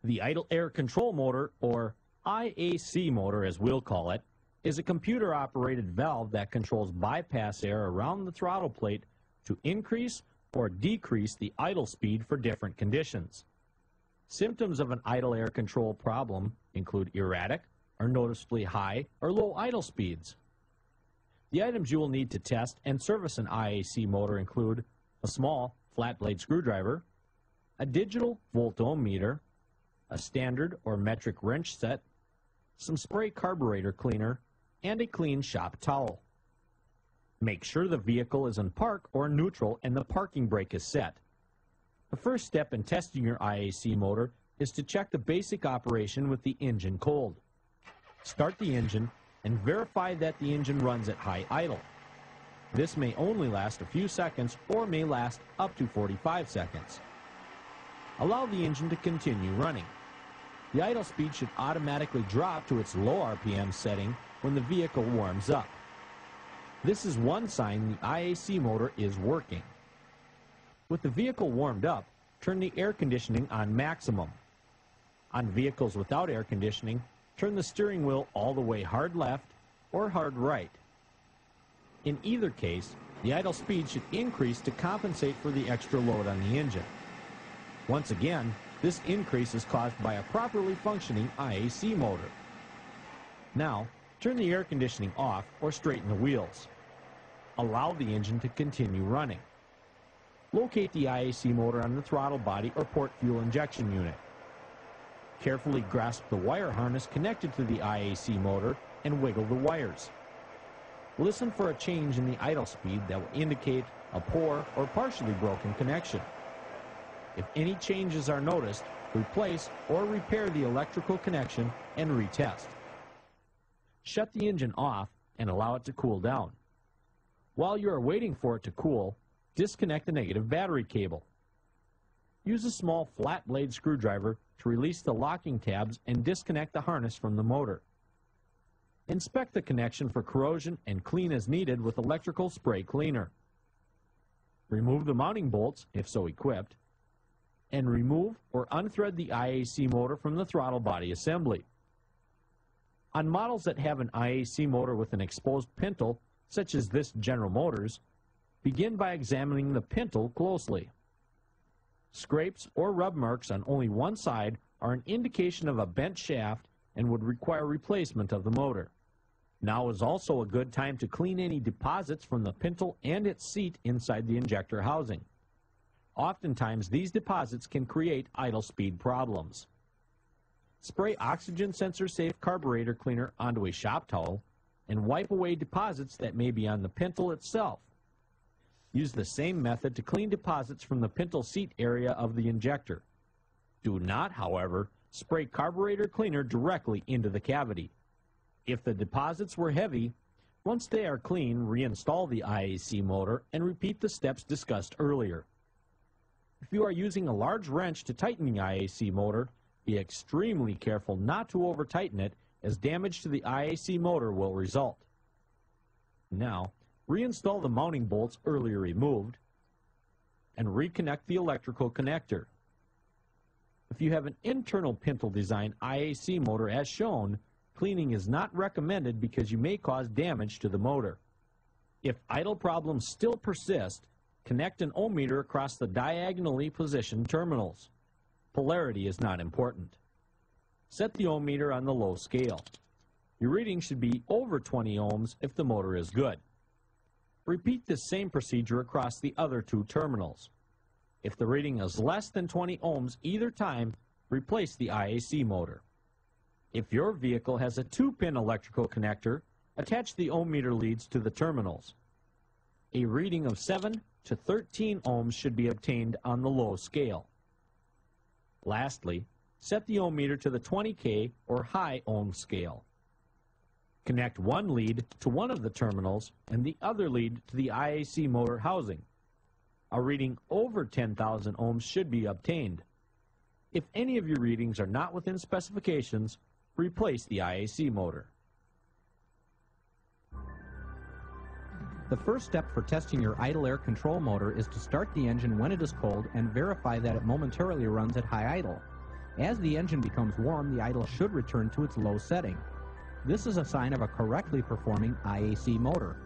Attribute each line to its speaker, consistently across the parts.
Speaker 1: The idle air control motor, or IAC motor as we'll call it, is a computer-operated valve that controls bypass air around the throttle plate to increase or decrease the idle speed for different conditions. Symptoms of an idle air control problem include erratic or noticeably high or low idle speeds. The items you will need to test and service an IAC motor include a small flat blade screwdriver, a digital voltometer, a standard or metric wrench set, some spray carburetor cleaner, and a clean shop towel. Make sure the vehicle is in park or neutral and the parking brake is set. The first step in testing your IAC motor is to check the basic operation with the engine cold. Start the engine and verify that the engine runs at high idle. This may only last a few seconds or may last up to 45 seconds. Allow the engine to continue running. The idle speed should automatically drop to its low RPM setting when the vehicle warms up. This is one sign the IAC motor is working. With the vehicle warmed up, turn the air conditioning on maximum. On vehicles without air conditioning, turn the steering wheel all the way hard left or hard right. In either case, the idle speed should increase to compensate for the extra load on the engine. Once again, this increase is caused by a properly functioning IAC motor. Now, turn the air conditioning off or straighten the wheels. Allow the engine to continue running. Locate the IAC motor on the throttle body or port fuel injection unit. Carefully grasp the wire harness connected to the IAC motor and wiggle the wires. Listen for a change in the idle speed that will indicate a poor or partially broken connection. If any changes are noticed, replace or repair the electrical connection and retest. Shut the engine off and allow it to cool down. While you are waiting for it to cool, disconnect the negative battery cable. Use a small flat blade screwdriver to release the locking tabs and disconnect the harness from the motor. Inspect the connection for corrosion and clean as needed with electrical spray cleaner. Remove the mounting bolts, if so equipped, and remove or unthread the IAC motor from the throttle body assembly. On models that have an IAC motor with an exposed pintle, such as this General Motors, begin by examining the pintle closely. Scrapes or rub marks on only one side are an indication of a bent shaft and would require replacement of the motor. Now is also a good time to clean any deposits from the pintle and its seat inside the injector housing. Oftentimes, these deposits can create idle speed problems. Spray oxygen sensor safe carburetor cleaner onto a shop towel and wipe away deposits that may be on the pintle itself. Use the same method to clean deposits from the pintle seat area of the injector. Do not, however, spray carburetor cleaner directly into the cavity. If the deposits were heavy, once they are clean, reinstall the IAC motor and repeat the steps discussed earlier. If you are using a large wrench to tighten the IAC motor, be extremely careful not to over-tighten it, as damage to the IAC motor will result. Now, reinstall the mounting bolts earlier removed, and reconnect the electrical connector. If you have an internal pintle design IAC motor as shown, cleaning is not recommended because you may cause damage to the motor. If idle problems still persist, connect an ohmmeter across the diagonally positioned terminals. Polarity is not important. Set the ohmmeter on the low scale. Your reading should be over 20 ohms if the motor is good. Repeat this same procedure across the other two terminals. If the reading is less than 20 ohms either time, replace the IAC motor. If your vehicle has a 2-pin electrical connector, attach the ohmmeter leads to the terminals. A reading of 7 to 13 ohms should be obtained on the low scale. Lastly, set the ohmmeter to the 20K or high ohm scale. Connect one lead to one of the terminals and the other lead to the IAC motor housing. A reading over 10,000 ohms should be obtained. If any of your readings are not within specifications, replace the IAC motor.
Speaker 2: The first step for testing your idle air control motor is to start the engine when it is cold and verify that it momentarily runs at high idle. As the engine becomes warm, the idle should return to its low setting. This is a sign of a correctly performing IAC motor.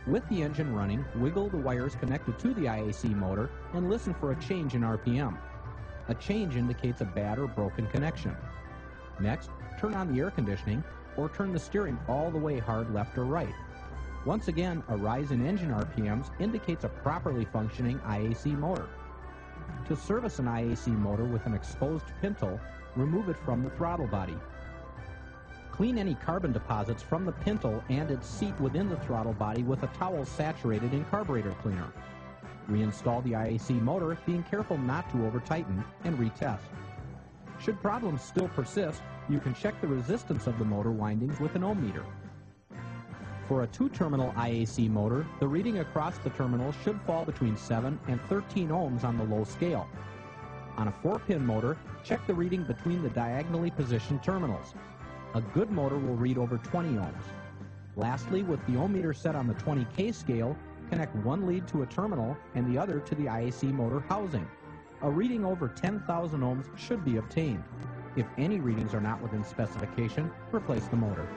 Speaker 2: With the engine running, wiggle the wires connected to the IAC motor and listen for a change in RPM. A change indicates a bad or broken connection. Next, turn on the air conditioning or turn the steering all the way hard left or right. Once again, a rise in engine RPMs indicates a properly functioning IAC motor. To service an IAC motor with an exposed pintle, remove it from the throttle body. Clean any carbon deposits from the pintle and its seat within the throttle body with a towel saturated in carburetor cleaner. Reinstall the IAC motor, being careful not to over-tighten, and retest. Should problems still persist, you can check the resistance of the motor windings with an ohm meter. For a 2-terminal IAC motor, the reading across the terminals should fall between 7 and 13 ohms on the low scale. On a 4-pin motor, check the reading between the diagonally positioned terminals. A good motor will read over 20 ohms. Lastly, with the ohm meter set on the 20K scale, connect one lead to a terminal and the other to the IAC motor housing. A reading over 10,000 ohms should be obtained. If any readings are not within specification, replace the motor.